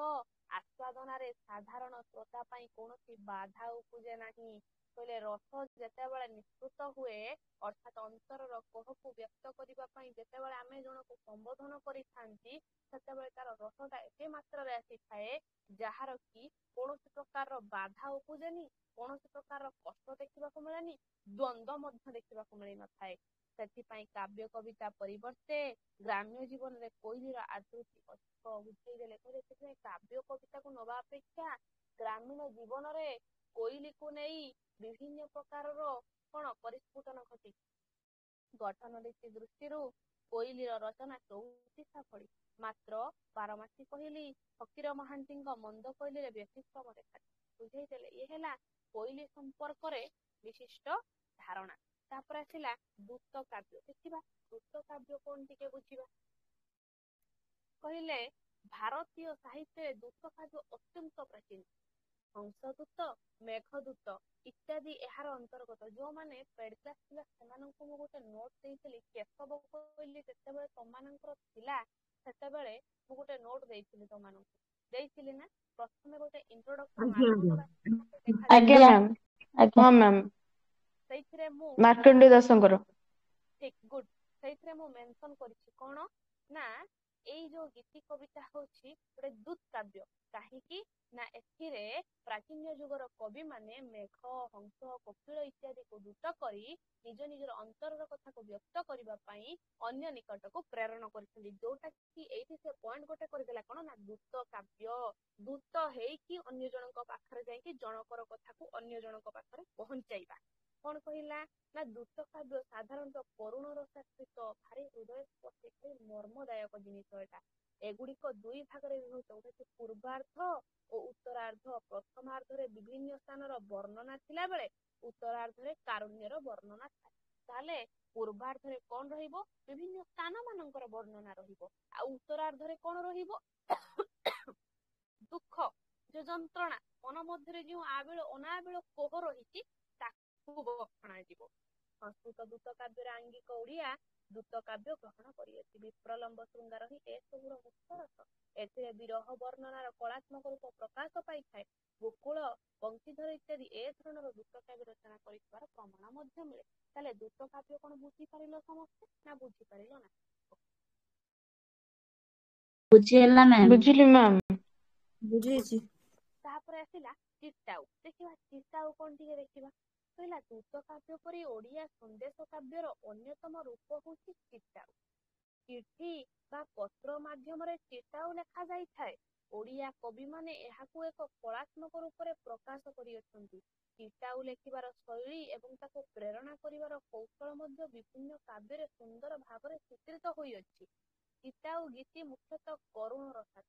ଆସ୍ୱାଦନାରେ ସାଧାରଣ ଶ୍ରୋତା ପାଇଁ କୌଣସି ବାଧା ଉପୁଜେ ନାହିଁ। କହିଲେ ରସ ଯେତେବେଳେ ନିଷ୍କୃତ ହୁଏ ଅର୍ଥାତ୍ ଅନ୍ତରର କୋହକୁ ବ୍ୟକ୍ତ କରିବା ପାଇଁ ଯେତେବେଳେ ଆମେ ଜଣକୁ ସମ୍ବୋଧନ କରିଥାନ୍ତି ସେତେବେଳେ ତାର ରସଟା ଏତେ ମାତ୍ରାରେ ଆସିଥାଏ ଯାହାର କି କୌଣସି ପ୍ରକାରର ବାଧା ଉପୁଜେନି, କୌଣସି ପ୍ରକାରର କଷ୍ଟ ଦେଖିବାକୁ ମିଳେନି, ଦ୍ୱନ୍ଦ୍ୱ ମଧ୍ୟ ଦେଖିବାକୁ ମିଳିନଥାଏ। ସେଥିପାଇଁ କାବ୍ୟ କବିତା ପରିବର୍ତ୍ତେ ଗ୍ରାମ୍ୟ ଜୀବନରେ କୋଇଲିର ଆଦୃତି ଅଧିକ ବୁଝେଇ ଦେଲେ। ସେଥିପାଇଁ କାବ୍ୟ କବିତାକୁ ନବା ଅପେକ୍ଷା ଗ୍ରାମୀଣ ଜୀବନରେ କୋଇଲିକୁ ନେଇ ବିଭିନ୍ନ ପ୍ରକାରର କଣ ପରିସ୍ଫୁଟନ ଘଟି ଗଠନ ରୀତି ଦୃଷ୍ଟିରୁ କୋଇଲିର ରଚନା ଚଉତିଶା ଭଳି। ମାତ୍ର ବାରମାସୀ କୋଇଲି ଫକୀର ମହାନ୍ତିଙ୍କ ମନ୍ଦ କୋଇଲିରେ ବ୍ୟତିକ୍ରମ ଦେଖାଯାଏ। ବୁଝେଇ ଦେଲେ। ଇଏ ହେଲା କୋଇଲି ସମ୍ପର୍କରେ ବିଶିଷ୍ଟ ଧାରଣା। ତାପରେ ଆସିଲା ଦୂତ କାବ୍ୟ। ଦେଖିବା ଦୂତ କାବ୍ୟ କଣ ଟିକେ ବୁଝିବା। କହିଲେ ଭାରତୀୟ ସାହିତ୍ୟରେ ଦୂତ କାବ୍ୟ ଅତ୍ୟନ୍ତ ପ୍ରାଚୀନ। ହଂସଦୂତ, ମେଘଦୂତ ଇତ୍ୟାଦି ଏହାର ଅନ୍ତର୍ଗତ। ଯୋଉମାନେ ପେଡ୍ କ୍ଲାସ୍ ଥିଲା ସେମାନଙ୍କୁ ମୁଁ ଗୋଟେ ନୋଟ୍ ଦେଇଥିଲି। କେଶବ କୋଇଲି ଯେତେବେଳେ ତମାନଙ୍କର ଥିଲା ସେତେବେଳେ ମୁଁ ଗୋଟେ ନୋଟ୍ ଦେଇଥିଲି ତମାନଙ୍କୁ। ଦେଇଥିଲି ନା? ପ୍ରଥମେ ଗୋଟେ ଇଣ୍ଟ୍ରୋଡକ୍ସନ ଆଜ୍ଞା ମ୍ୟାମ୍। ହଁ ମ୍ୟାମ୍। ସେଇଥିରେ ମୁଁ ମାର୍କଣ୍ଡେୟ ଦାସଙ୍କର ଠିକ ଗୁଡ ସେଇଥିରେ ମୁଁ ମେନସନ କରିଛି କଣ ନା ଏଇ ଯୋଉ ଗୀତି କବିତା ହଉଛି ଗୋଟେ ଦୂତ କାବ୍ୟ। କାହିଁକି ନା ଏଥିରେ ପ୍ରାଚୀନ ଯୁଗର କବି ମାନେ ମେଘ, ହଂସ, କୋକିଳ ଇତ୍ୟାଦିକୁ ଦୂତ କରି ନିଜ ନିଜର ଅନ୍ତରର କଥାକୁ ବ୍ୟକ୍ତ କରିବା ପାଇଁ ଅନ୍ୟ ନିକଟକୁ ପ୍ରେରଣ କରିଛନ୍ତି। ଯୋଉଟା କି ଏଇଠି ସେ ପଏଣ୍ଟ ଗୋଟେ କରିଦେଲା କଣ ନା ଦୂତ କାବ୍ୟ। ଦୂତ ହେଇକି ଅନ୍ୟ ଜଣଙ୍କ ପାଖରେ ଯାଇକି ଜଣକର କଥାକୁ ଅନ୍ୟ ଜଣଙ୍କ ପାଖରେ ପହଞ୍ଚାଇବା। କଣ କହିଲା ନା ଦୂତ କାବ୍ୟ ସାଧାରଣତଃ କରୁଣ ରସାଶ୍ରିତ ଭାରି ହୃଦୟସ୍ପର୍ଶୀ ଭାରି ମର୍ମଦାୟକ ଜିନିଷ। ଏଟା ଏଗୁଡିକ ଦୁଇ ଭାଗରେ ବିଭକ୍ତ। ଗୋଟେ ପୂର୍ବାର୍ଦ୍ଧ ଓ ଉତ୍ତରାର୍ଦ୍ଧ। ପ୍ରଥମାର୍ଦ୍ଧରେ ବିଭିନ୍ନ ସ୍ଥାନର ବର୍ଣ୍ଣନା ଥିଲା ବେଳେ ଉତ୍ତରାର୍ଦ୍ଧରେ କାରୁଣ୍ୟର ବର୍ଣ୍ଣନା ଥାଏ। ତାହେଲେ ପୂର୍ବାର୍ଦ୍ଧରେ କଣ ରହିବ? ବିଭିନ୍ନ ସ୍ଥାନ ମାନଙ୍କର ବର୍ଣ୍ଣନା ରହିବ। ଆଉ ଉତ୍ତରାର୍ଦ୍ଧରେ କଣ ରହିବ? ଦୁଃଖ, ଯୋଉ ଯନ୍ତ୍ରଣା, ମନ ମଧ୍ୟରେ ଯେଉଁ ଆବିଳ ଅନାବିଳ କୋହ ରହିଛି ତାକୁ ବଖଣାଯିବ। ସଂସ୍କୃତ ଦୂତ କାବ୍ୟର ଆଙ୍ଗିକ ଓଡିଆ ଦୂତ କାବ୍ୟ ଗ୍ରହଣ କରିଅଛି। ବିପ୍ରଲମ୍ବ ଶୃଙ୍ଗାର ହିଁ ଏସବୁର ମୁଖ୍ୟ ରସ। ଏଥିରେ ବିରହ ବର୍ଣ୍ଣନାର କଳାତ୍ମକ ରୂପ ପ୍ରକାଶ ପାଇଥାଏ। ଗୋକୁଳ, ବଂଶୀଧର ଇତ୍ୟାଦି ଏ ଧରଣର ଦୂତ କାବ୍ୟ ରଚନା କରିଥିବାର ପ୍ରମାଣ ମଧ୍ୟ ମିଳେ। ତାହେଲେ ଦୂତ କାବ୍ୟ କଣ ବୁଝିପାରିଲ ସମସ୍ତେ ନା ବୁଝିପାରିଲ ନା? ବୁଝିହେଲା ମ୍ୟାମ୍। ବୁଝିଲି ମ୍ୟାମ୍। ବୁଝିଛି। ତାପରେ ଆସିଲା ଚିଟାଉ। ଦେଖିବା ଚିଟାଉ କଣ ଟିକେ ଦେଖିବା। କହିଲା ଦୂତ କାବ୍ୟ ପରି ଓଡିଆ ସନ୍ଦେଶ କାବ୍ୟର ଅନ୍ୟତମ ରୂପ ହଉଛି ଚିଟାଉ। ଚିଠି ବା ପତ୍ର ମାଧ୍ୟମରେ ଚିଟାଉ ଲେଖା ଯାଇଥାଏ। ଓଡିଆ କବିମାନେ ଏହାକୁ ଏକ କଳାତ୍ମକ ରୂପରେ ପ୍ରକାଶ କରିଅଛନ୍ତି। ଚିଟାଉ ଲେଖିବାର ଶୈଳୀ ଏବଂ ତାକୁ ପ୍ରେରଣା କରିବାର କୌଶଳ ମଧ୍ୟ ବିଭିନ୍ନ କାବ୍ୟରେ ସୁନ୍ଦର ଭାବରେ ଚିତ୍ରିତ ହୋଇଅଛି। ଚିଟାଉ ଗୀତି ମୁଖ୍ୟତଃ କରୁଣ ରସ।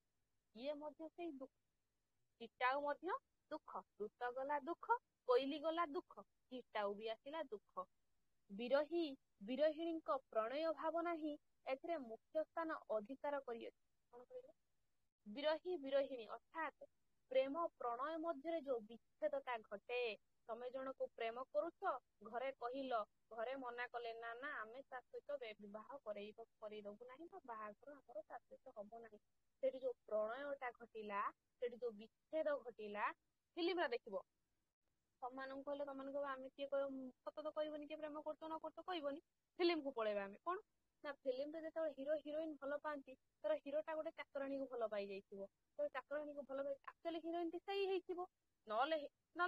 ଇଏ ମଧ୍ୟ ସେଇ ଚିଟାଉ ମଧ୍ୟ ଦୁଃଖ। ଦୂତ ଗଲା ଦୁଃଖ, କୋଇଲି ଗଲା ଦୁଃଖ, ଚିଟାଉ ବି ଆସିଲା ଦୁଃଖ। ବିରହୀ ବିରହିଣୀଙ୍କ ପ୍ରଣୟ ଭାବନା ହିଁ ଏଥିରେ ମୁଖ୍ୟ ସ୍ଥାନ ଅଧିକାର କରିଅଛି। କଣ କହିଲେ? ବିରହୀ ବିରହିଣୀ ଅର୍ଥାତ୍ ପ୍ରେମ ପ୍ରଣୟ ମଧ୍ୟରେ ଯୋଉ ବିଚ୍ଛେଦଟା ଘଟେ। ତମେ ଜଣକୁ ପ୍ରେମ କରୁଛ, ଘରେ କହିଲ, ଘରେ ମନା କଲେ ନା ନା ଆମେ ତା ସହିତ ବିବାହ କରେଇଦବୁ ନାହିଁ ବା ବାହାଘର ଆମର ତା ସହିତ ହବ ନାହିଁ। ସେଠି ଯୋଉ ପ୍ରଣୟଟା ଘଟିଲା, ସେଠି ଯୋଉ ବିଚ୍ଛେଦ ଘଟିଲା, ଫିଲ୍ମରେ ଦେଖିବ ତମାନଙ୍କୁ କହିଲେ ତମାନଙ୍କୁ ଆମେ କିଏ ସତ ତ କହିବନି, କିଏ ପ୍ରେମ କରୁଛ ନ କରୁଛ କହିବନି, ଫିଲ୍ମକୁ ପଳେଇବା ଆମେ। କଣ ନା ଫିଲ୍ମରେ ଯେତେବେଳେ ହିରୋ ହିରୋଇନ ଭଲ ପାଆନ୍ତି, ଧର ହିରୋଟା ଗୋଟେ ଚାକରାଣୀକୁ ଭଲ ପାଇଯାଇଥିବ, ତ ଚାକରାଣୀକୁ ଭଲ ପାଇ ଆକ୍ଚୁଆଲି ହିରୋଇନଟି ସେଇ ହେଇଥିବ। ନହେଲେ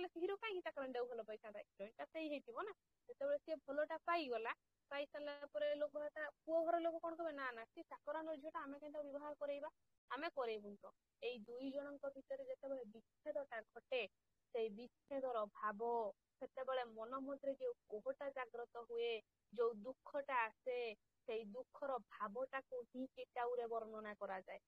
ସେ ହିରୋ କାହିଁକି ଚାକରାଣୀଟାକୁ ଭଲ ପାଇଥାନ୍ତା? ହିରୋଇନଟା ସେଇ ହେଇଥିବ ନା। ଯେତେବେଳେ ସିଏ ଭଲଟା ପାଇଗଲା, ପାଇ ସାରିଲା ପରେ ଲୋକଟା ପୁଅ ଘର ଲୋକ କଣ କହିବେ ନା ନା ସେ ଚାକରାଣୀର ଝିଅଟା ଆମେ କେମିତି ବିବାହ କରେଇବା, ଆମେ କରେଇବୁନି ତ। ଏଇ ଦୁଇ ଜଣଙ୍କ ଭିତରେ ଯେତେବେଳେ ବିଚ୍ଛେଦଟା ଘଟେ, ସେଇ ବିଚ୍ଛେଦର ଭାବ, ସେତେବେଳେ ମନ ମଧ୍ୟରେ ଯୋଉ କୋହଟା ଜାଗ୍ରତ ହୁଏ, ଯୋଉ ଦୁଃଖଟା ଆସେ, ସେଇ ଦୁଃଖର ଭାବଟାକୁ ହିଁ ଚିଟାଉରେ ବର୍ଣ୍ଣନା କରାଯାଏ।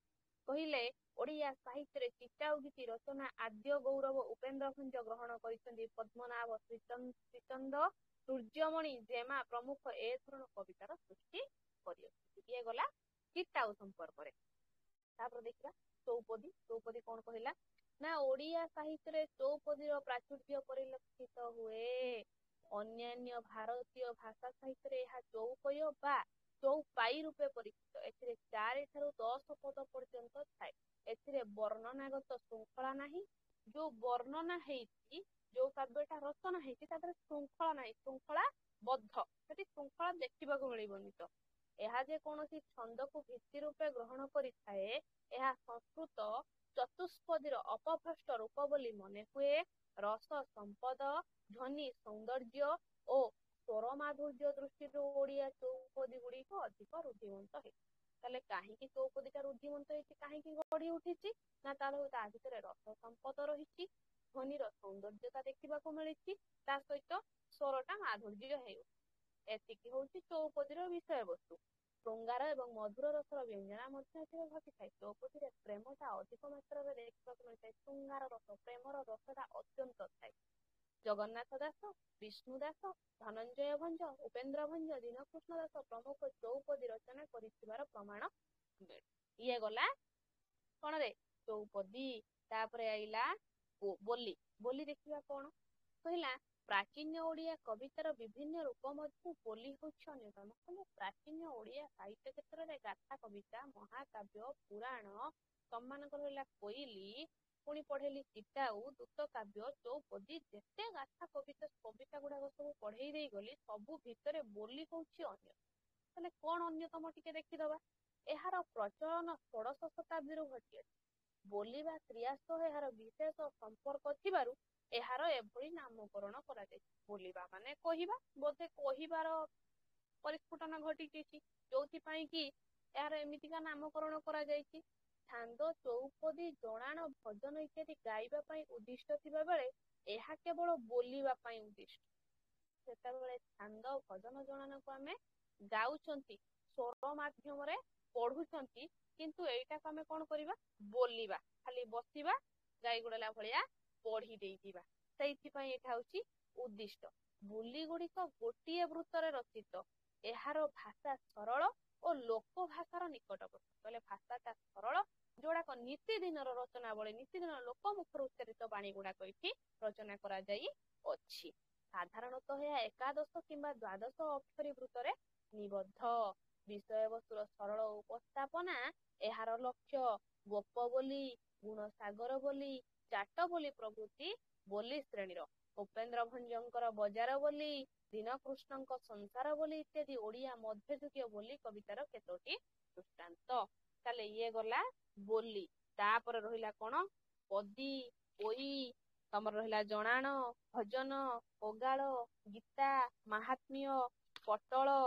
କହିଲେ ଓଡିଆ ସାହିତ୍ୟରେ ଚିଟାଉ ଗୀତି ରଚନା ଆଦ୍ୟ ଗୌରବ ଉପେନ୍ଦ୍ର ଭଞ୍ଜ ଗ୍ରହଣ କରିଛନ୍ତି। ପଦ୍ମନାଭ, ଶ୍ରୀଚନ୍ଦ, ସୂର୍ଯ୍ୟମଣି, ଜେମା ପ୍ରମୁଖ ଏ ଧରଣ କବିତାର ସୃଷ୍ଟି କରିଅଛନ୍ତି। ଇଏ ଗଲା ଚିଟାଉ ସମ୍ପର୍କରେ। ତାପରେ ଦେଖିବା ଚୌପଦୀ। ଚୌପଦୀ କଣ କହିଲା ନା ଓଡିଆ ସାହିତ୍ୟରେ ଚୌପଦୀର ପ୍ରାଚୁର୍ଯ୍ୟ ପରିଲକ୍ଷିତ ହୁଏ। ଅନ୍ୟାନ୍ୟ ଭାରତୀୟ ଭାଷା ସାହିତ୍ୟରେ ଏହା ଚୌପୟ ବା ଚୌପାଇ ରୂପେ ପରିଚିତ। ଏଥିରେ 4 ଠାରୁ 10 ପଦ ପର୍ଯ୍ୟନ୍ତ ଥାଏ। ଏଥିରେ ବର୍ଣ୍ଣନାଗତ ଶୃଙ୍ଖଳା ନାହିଁ। ଯୋଉ ବର୍ଣ୍ଣନା ହେଇଛି ଯୋଉ କାବ୍ୟଟା ରଚନା ହେଇଛି ତା ଦେହରେ ଶୃଙ୍ଖଳା ନାହିଁ, ଶୃଙ୍ଖଳା ବଦ୍ଧ, ସେଠି ଶୃଙ୍ଖଳା ଦେଖିବାକୁ ମିଳିବନି। ତ ଏହା ଯେ କୌଣସି ଛନ୍ଦକୁ ଭିତ୍ତି ରୂପେ ଗ୍ରହଣ କରିଥାଏ, ଏହା ସଂସ୍କୃତ ଚତୁଷ୍ପଦୀର ଅପଭ୍ରଷ୍ଟ ରୂପ ବୋଲି ମନେ ହୁଏ। ରସ ସମ୍ପଦ, ଧ୍ୱନି ସୌନ୍ଦର୍ଯ୍ୟ ଓ ସ୍ୱର ମାଧୁର୍ଯ୍ୟ ଦୃଷ୍ଟିରୁ ଓଡ଼ିଆ ଚୌପଦୀ ଗୁଡିକ ଅଧିକ ରୁଦ୍ଧିମନ୍ତ ହେଇଛି। ତାହେଲେ କାହିଁକି ଚୌପଦୀଟା ରୁଦ୍ଧିମନ୍ତ ହେଇଛି, କାହିଁକି ଗଢି ଉଠିଛି? ନା ତା ଭିତରେ ରସ ସମ୍ପଦ ରହିଛି, ଧ୍ୱନିର ସୌନ୍ଦର୍ଯ୍ୟତା ଦେଖିବାକୁ ମିଳିଛି, ତା ସହିତ ସ୍ୱରଟା ମାଧୁର୍ଯ୍ୟ ହେଉ। ଏତିକି ହଉଛି ଚୌପଦୀର ବିଷୟବସ୍ତୁ। ଶୃଙ୍ଗାର ଏବଂ ମଧୁର ରସର ବ୍ୟଞ୍ଜନା ମଧ୍ୟ ଏଥିରେ ଘଟିଥାଏ। ଚୌପଦୀରେ ପ୍ରେମଟା ଅଧିକ ମାତ୍ରାରେ ଦେଖିବାକୁ ମିଳିଥାଏ। ଶୃଙ୍ଗାର ରସ, ପ୍ରେମର ରସଟା ଅତ୍ୟନ୍ତ ଥାଏ। ଜଗନ୍ନାଥ ଦାସ, ବିଷ୍ଣୁ ଦାସ, ଧନଞ୍ଜୟ ଭଞ୍ଜ, ଉପେନ୍ଦ୍ର ଭଞ୍ଜ, ଦୀନକୃଷ୍ଣ ଦାସ ପ୍ରମୁଖ ଚୌପଦୀ ରଚନା କରିଥିବାର ପ୍ରମାଣ ମିଳେ। ଇଏ ଗଲା କଣରେ? ଚୌପଦୀ। ତାପରେ ଆଇଲା ବୋଲି। ବୋଲି ଦେଖିବା କଣ କହିଲା? ପ୍ରାଚୀନ ଓଡ଼ିଆ କବିତାର ବିଭିନ୍ନ ରୂପ ମଧ୍ୟ ବୋଲି ହେଉଛି ଅନ୍ୟତମ। କହିଲେ ପ୍ରାଚୀନ ଓଡ଼ିଆ ସାହିତ୍ୟ କ୍ଷେତ୍ରରେ ଗାଥା କବିତା, ମହାକାବ୍ୟ, ପୁରାଣ, ତମମାନଙ୍କର ହେଲା କୋଇଲି, ପୁଣି ପଢେଇଲି ଚିଟାଉ, ଦୂତ କାବ୍ୟ, ଚୌପଦୀ, ଯେତେ ଗାଥା କବିତା ଗୁଡାକ ସବୁ ପଢେଇ ଦେଇ ଗଲି, ସବୁ ଭିତରେ ବୋଲି ହଉଛି ଅନ୍ୟ। ତାହେଲେ କଣ ଅନ୍ୟତମ ଟିକେ ଦେଖିଦବା। ଏହାର ପ୍ରଚଳନ ଷୋଡଶ ଶତାବ୍ଦୀରୁ ଘଟିଅଛି। ବୋଲିବା କ୍ରିୟା ସହ ଏହାର ବିଶେଷ ସମ୍ପର୍କ ଥିବାରୁ ଏହାର ଏଭଳି ନାମକରଣ କରାଯାଇଛି। ବୋଲିବା ମାନେ କହିବା, ବୋଧେ କହିବାର ପରିସ୍ଫୁଟନ ଘଟିଛି, ଯୋଉଥିପାଇଁ କି ଏହାର ଏମିତିକା ନାମକରଣ କରାଯାଇଛି। ଛାନ୍ଦ, ଚୌପଦୀ, ଜଣାଣ, ଭଜନ ଇତ୍ୟାଦି ଗାଇବା ପାଇଁ ଉଦ୍ଦିଷ୍ଟ ଥିବା ବେଳେ ଏହା କେବଳ ବୋଲିବା ପାଇଁ ଉଦ୍ଦିଷ୍ଟ। ସେତେବେଳେ ଛାନ୍ଦ, ଭଜନ, ଜଣାଣକୁ ଆମେ ଗାଉଛନ୍ତି, ସ୍ୱର ମାଧ୍ୟମରେ ପଢୁଛନ୍ତି, କିନ୍ତୁ ଏଇଟାକୁ ଆମେ କଣ କରିବା? ବୋଲିବା, ଖାଲି ବସିବା, ଗାଈ ଗୁଡେଲା ଭଳିଆ ପଢି ଦେଇଯିବା। ସେଇଥିପାଇଁ ଏଇଟା ହଉଛି ଉଦ୍ଦିଷ୍ଟ। ବୋଲି ଗୁଡିକ ଗୋଟିଏ ବୃତ୍ତରେ ରଚିତ। ଏହାର ଭାଷା ସରଳ ଓ ଲୋକ ଭାଷାର ନିକଟବର୍ତ୍ତୀ। କହିଲେ ଭାଷାଟା ସରଳ, ଯୋଉଡାକ ନୀତିଦିନର ରଚନାବଳୀ, ନୀତିଦିନ ଲୋକ ମୁଖରୁ ଉଚ୍ଚାରିତ ବାଣୀ ଗୁଡାକ ଏଠି ରଚନା କରାଯାଇ ଅଛି। ସାଧାରଣତଃ ଏହା ଏକାଦଶ କିମ୍ବା ଦ୍ୱାଦଶ ଅକ୍ଷରୀ ବୃତ୍ତରେ ନିବଦ୍ଧ। ବିଷୟବସ୍ତୁର ସରଳ ଉପସ୍ଥାପନା ଏହାର ଲକ୍ଷ୍ୟ। ଗୋପ ବୋଲି, ଗୁଣସାଗର ବୋଲି, ଚାଟ ବୋଲି ପ୍ରଭୃତି ବୋଲି ଶ୍ରେଣୀର। ଉପେନ୍ଦ୍ର ଭଞ୍ଜଙ୍କର ବଜାର ବୋଲି, ଦୀନକୃଷ୍ଣଙ୍କ ସଂସାର ବୋଲି ଇତ୍ୟାଦି ଓଡ଼ିଆ ମଧ୍ୟଯୁଗୀୟ ବୋଲି କବିତାର କେତୋଟି ଦୃଷ୍ଟାନ୍ତ। ତାହେଲେ ଇଏ ଗଲା ବୋଲି। ତାପରେ ରହିଲା କଣ? ପଦୀ, ପୋଇ, ତମର ରହିଲା ଜଣାଣ, ଭଜନ, ଓଗାଳ, ଗୀତା, ମାହାତ୍ମ୍ୟ, ପଟଳ,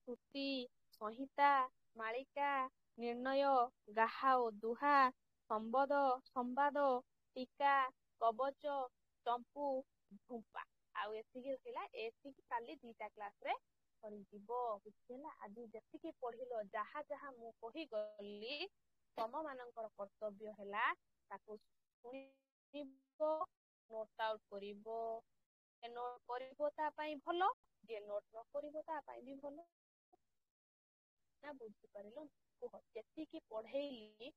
ଶ୍ରୁତି, ସଂହିତା, ମାଳିକା, ନିର୍ଣ୍ଣୟ, ଗାହା ଓ ଦୁହା, ସମ୍ବାଦ, ଟୀକା, କବଚ, ଚମ୍ପୁ, ଝୁମ୍ପା। ଆଉ ଏତିକି ଥିଲା। ଏତିକି କାଲି 2ଟା କ୍ଲାସରେ କରିଯିବ। ବୁଝିହେଲା? ଆଜି ଯେତିକି ପଢିଲ, ଯାହା ଯାହା ମୁଁ କହିଗଲି, ତମ ମାନଙ୍କର କର୍ତ୍ତବ୍ୟ ହେଲା ତାକୁ ଶୁଣିବ, ନୋଟ ଆଉଟ୍ କରିବ। ନୋଟ କରିବ ତା ପାଇଁ ଭଲ, ଯିଏ ନୋଟ ନ କରିବ ତା ପାଇଁ ବି ଭଲ। ନା ବୁଝିପାରିଲ? କୁହ, ଯେତିକି ପଢେଇଲି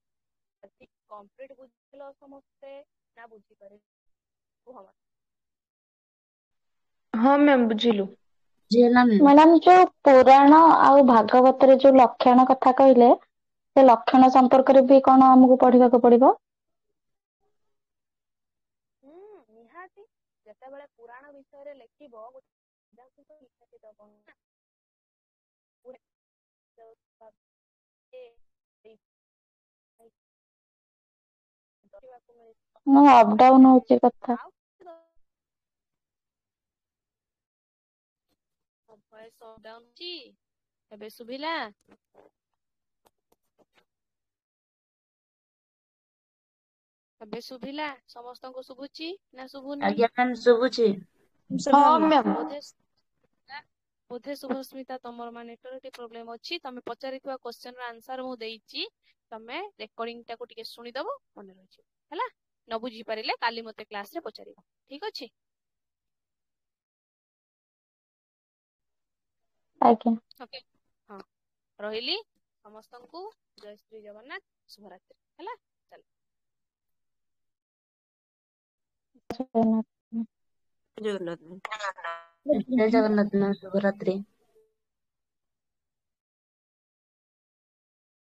ସେତିକି କମ୍ପ୍ଲିଟ ବୁଝିଲ ସମସ୍ତେ? ନା ବୁଝିପାରିଲ? କୁହ ମତେ। ହଁ ମ୍ୟାମ୍ ବୁଝିଲୁ। ବୁଝିହେଲା ମ୍ୟାମ୍? ମ୍ୟାଡାମ ଯୋଉ ପୁରାଣ ଆଉ ଭାଗବତରେ ଯୋଉ ଲକ୍ଷଣ କଥା କହିଲେ, ସେ ଲକ୍ଷଣ ସମ୍ପର୍କରେ ବି କଣ ଆମକୁ ପଢିବାକୁ ପଡିବ? ନିହାତି। ଯେତେବେଳେ ପୁରାଣ ବିଷୟରେ ଲେଖିବ, ନିହାତି ଦବ ନା। ମୁଁ ଅପ୍ ଡାଉନ୍ ହଉଛି କଥା। ଭଏସ ଅପ୍ ଡାଉନ୍ ହଉଛି। ଏବେ ଶୁଭିଲା? ଏବେ ଶୁଭିଲା? ସମସ୍ତଙ୍କୁ ଶୁଭୁଛି ନା ଶୁଭୁନି? ଆଜ୍ଞା ମ୍ୟାମ୍, ଶୁଭୁଛି। ହଁ ମ୍ୟାମ୍। ବୋଧେ ଶୁଭସ୍ମିତା ତମର ନେଟୱାର୍କ ପ୍ରୋବ୍ଲେମ ଅଛି। ତମେ ପଚାରିଥିବା କ୍ୱେଶ୍ଚନ ର ଆନ୍ସର ମୁଁ ଦେଇଛି। ତମେ ରେକର୍ଡିଂ ଟାକୁ ଟିକେ ଶୁଣିଦବ, ମନେ ରହିଯିବ ହେଲା। ନ ବୁଝି ପାରିଲେ କାଲି ମତେ କ୍ଲାସ ରେ ପଚାରିବ। ଠିକ ଅଛି? ଆଜ୍ଞା। ଓକେ। ହଁ, ରହିଲି। ସମସ୍ତଙ୍କୁ ଜୟ ଶ୍ରୀ ଜଗନ୍ନାଥ, ଶୁଭରାତ୍ରି ହେଲା। ଜଗନ୍ନାଥ। ଜୟ ଜଗନ୍ନାଥ ମ୍ୟାମ୍, ଶୁଭରାତ୍ରି।